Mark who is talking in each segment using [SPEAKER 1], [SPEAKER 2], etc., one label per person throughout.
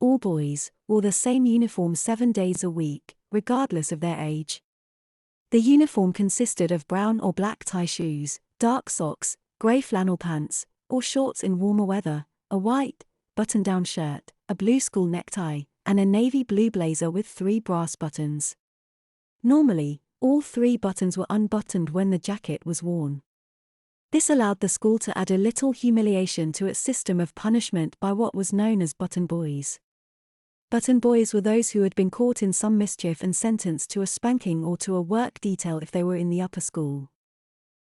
[SPEAKER 1] all boys, wore the same uniform 7 days a week, regardless of their age. The uniform consisted of brown or black tie shoes, dark socks, grey flannel pants, or shorts in warmer weather, a white, button-down shirt, a blue school necktie, and a navy blue blazer with 3 brass buttons. Normally, all 3 buttons were unbuttoned when the jacket was worn. This allowed the school to add a little humiliation to its system of punishment by what was known as button boys. Button boys were those who had been caught in some mischief and sentenced to a spanking or to a work detail if they were in the upper school.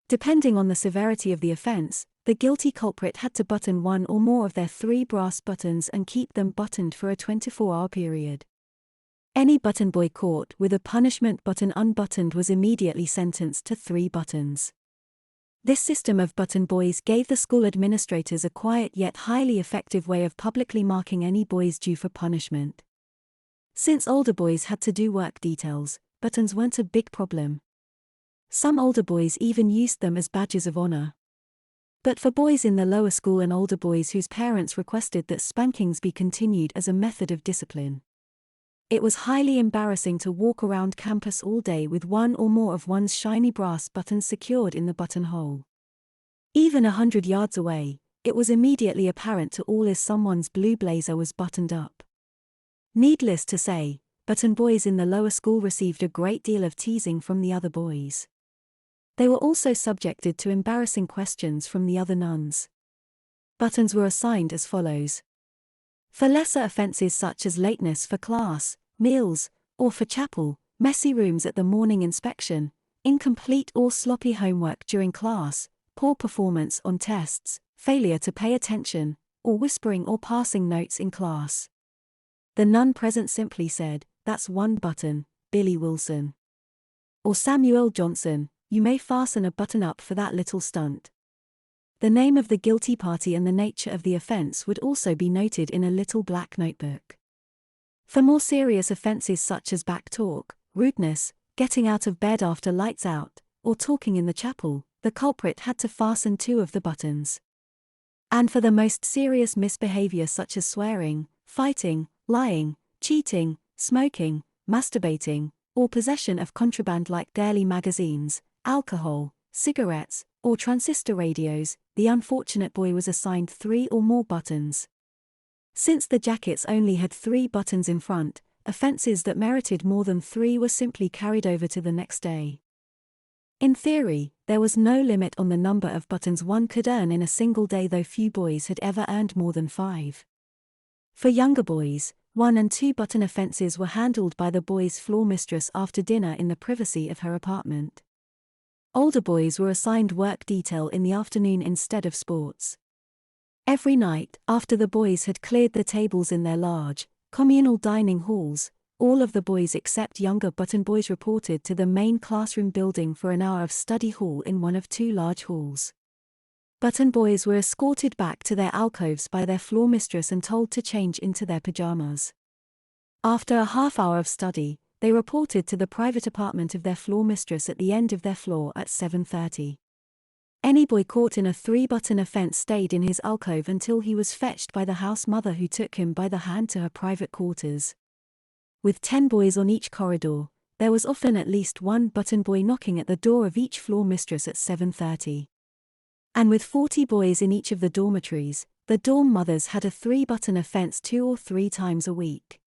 [SPEAKER 1] Depending on the severity of the offense, the guilty culprit had to button 1 or more of their 3 brass buttons and keep them buttoned for a 24-hour period. Any button boy caught with a punishment button unbuttoned was immediately sentenced to 3 buttons. This system of button boys gave the school administrators a quiet yet highly effective way of publicly marking any boys due for punishment. Since older boys had to do work details, buttons weren't a big problem. Some older boys even used them as badges of honor. But for boys in the lower school and older boys whose parents requested that spankings be continued as a method of discipline, it was highly embarrassing to walk around campus all day with 1 or more of one's shiny brass buttons secured in the buttonhole. Even 100 yards away, it was immediately apparent to all if someone's blue blazer was buttoned up. Needless to say, button boys in the lower school received a great deal of teasing from the other boys. They were also subjected to embarrassing questions from the other nuns. Buttons were assigned as follows. For lesser offenses such as lateness for class, meals, or for chapel, messy rooms at the morning inspection, incomplete or sloppy homework during class, poor performance on tests, failure to pay attention, or whispering or passing notes in class, the nun present simply said, "That's 1 button, Billy Wilson." Or Samuel Johnson, "You may fasten a button up for that little stunt." The name of the guilty party and the nature of the offense would also be noted in a little black notebook. For more serious offenses such as backtalk, rudeness, getting out of bed after lights out, or talking in the chapel, the culprit had to fasten 2 of the buttons. And for the most serious misbehavior such as swearing, fighting, lying, cheating, smoking, masturbating, or possession of contraband like daily magazines, alcohol, cigarettes, or transistor radios, the unfortunate boy was assigned 3 or more buttons. Since the jackets only had 3 buttons in front, offenses that merited more than 3 were simply carried over to the next day. In theory, there was no limit on the number of buttons one could earn in a single day, though few boys had ever earned more than 5. For younger boys, 1 and 2 button offenses were handled by the boys' floor mistress after dinner in the privacy of her apartment. Older boys were assigned work detail in the afternoon instead of sports. Every night, after the boys had cleared the tables in their large, communal dining halls, all of the boys except younger button boys reported to the main classroom building for an hour of study hall in one of 2 large halls. Button boys were escorted back to their alcoves by their floor mistress and told to change into their pajamas. After a half-hour of study, they reported to the private apartment of their floor mistress at the end of their floor at 7:30. Any boy caught in a 3-button offense stayed in his alcove until he was fetched by the house mother, who took him by the hand to her private quarters. With 10 boys on each corridor, there was often at least 1 button boy knocking at the door of each floor mistress at 7:30. And with 40 boys in each of the dormitories, the dorm mothers had a 3-button offense 2 or 3 times a week.